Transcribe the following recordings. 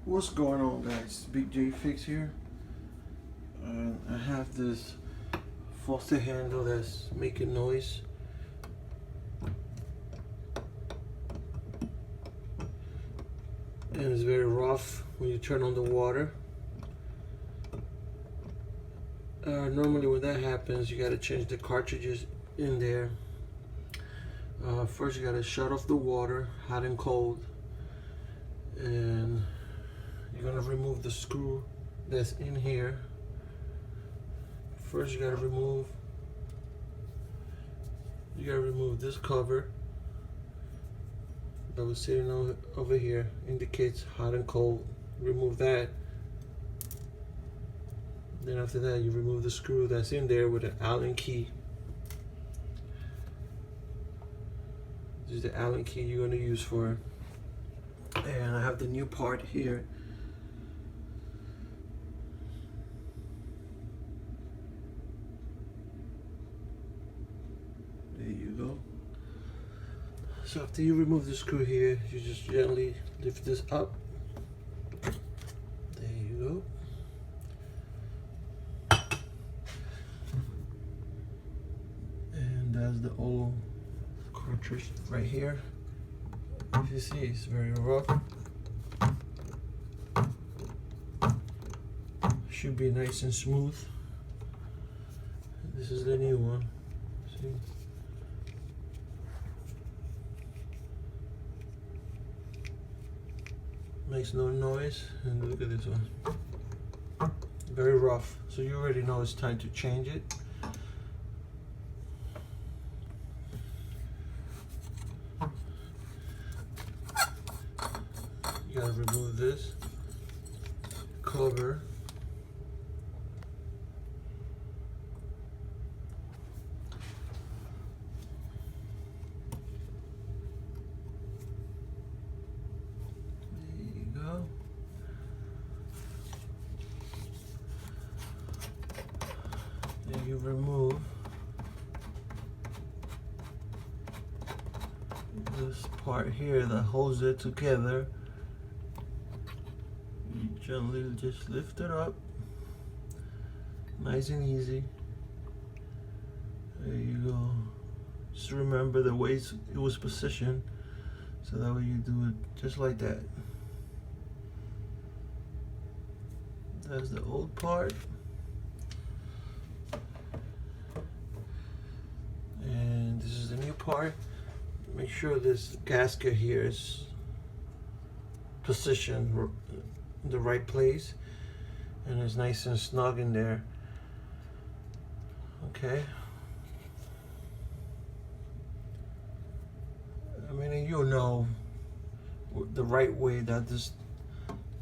What's going on, guys? Big J Fix here, and I have this faucet handle that's making noise. And it's very rough when you turn on the water. Normally when that happens, you gotta change the cartridges in there. First you gotta shut off the water, hot and cold, and you're gonna remove the screw that's in here. First you gotta remove this cover that was sitting over here, indicates hot and cold. Remove that. Then after that you remove the screw that's in there with an Allen key. This is the Allen key you're going to use for it. And I have the new part here. There you go. So after you remove the screw here, you just gently lift this up. There you go. And that's the old cartridge right here. If you see, it's very rough. Should be nice and smooth. This is the new one. See? Makes no noise. And look at this one. Very rough. So you already know it's time to change it. You gotta remove this cover. There you go. Then you remove this part here that holds it together. You gently just lift it up, nice and easy. There you go. Just remember the way it was positioned, so that way you do it just like that. That's the old part, and this is the new part. Make sure this gasket here is positioned in the right place and it's nice and snug in there. Okay. I mean, you'll know the right way that this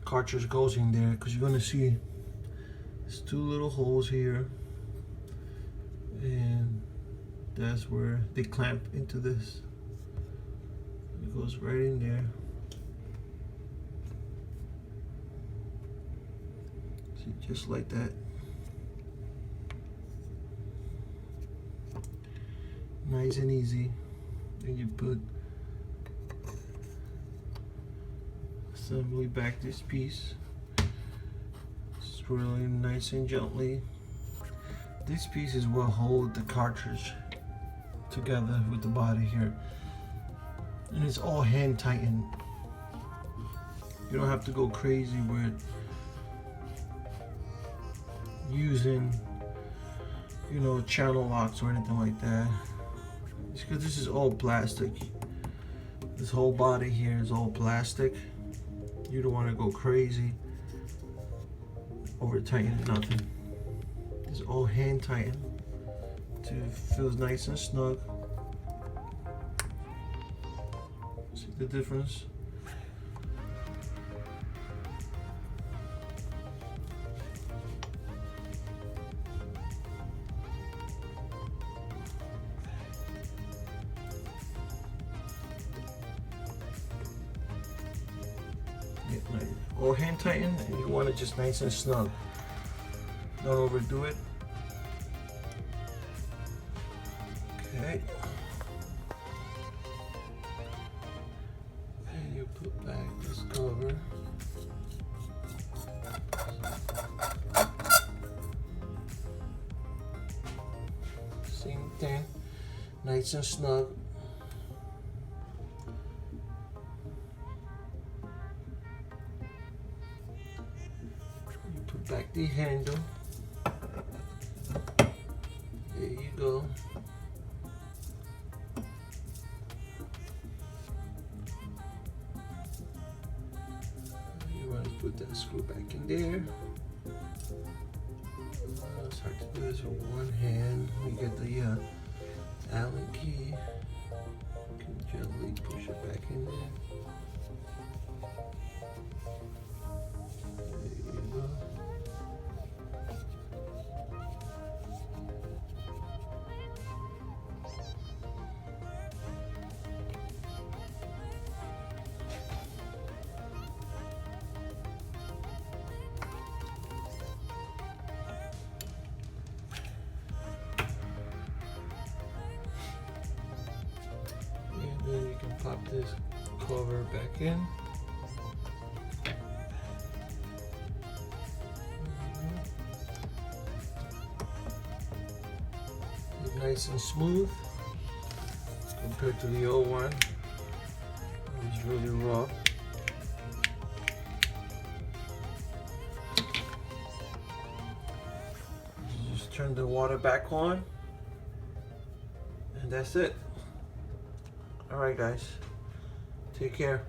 cartridge goes in there, because you're gonna see there's two little holes here, and that's where they clamp into this. It goes right in there. See, just like that. Nice and easy. Then you put assembly back this piece. Just really nice and gently. This piece is what holds the cartridge together with the body here. And it's all hand tightened. You don't have to go crazy with using, you know, channel locks or anything like that. It's because this is all plastic. This whole body here is all plastic. You don't want to go crazy over tightening nothing. It's all hand tightened to feel nice and snug. See the difference? Or hand tighten, and you want it just nice and snug. Don't overdo it. Okay. And you put back this cover. Same thing, nice and snug. You put back the handle. There you go. You want to put that screw back in there. It's hard to do this with one hand. We get the Allen key. You can gently push it back in there. There you go. And then you can pop this cover back in. It's nice and smooth compared to the old one. It was really raw. Just turn the water back on, and that's it. All right, guys, take care.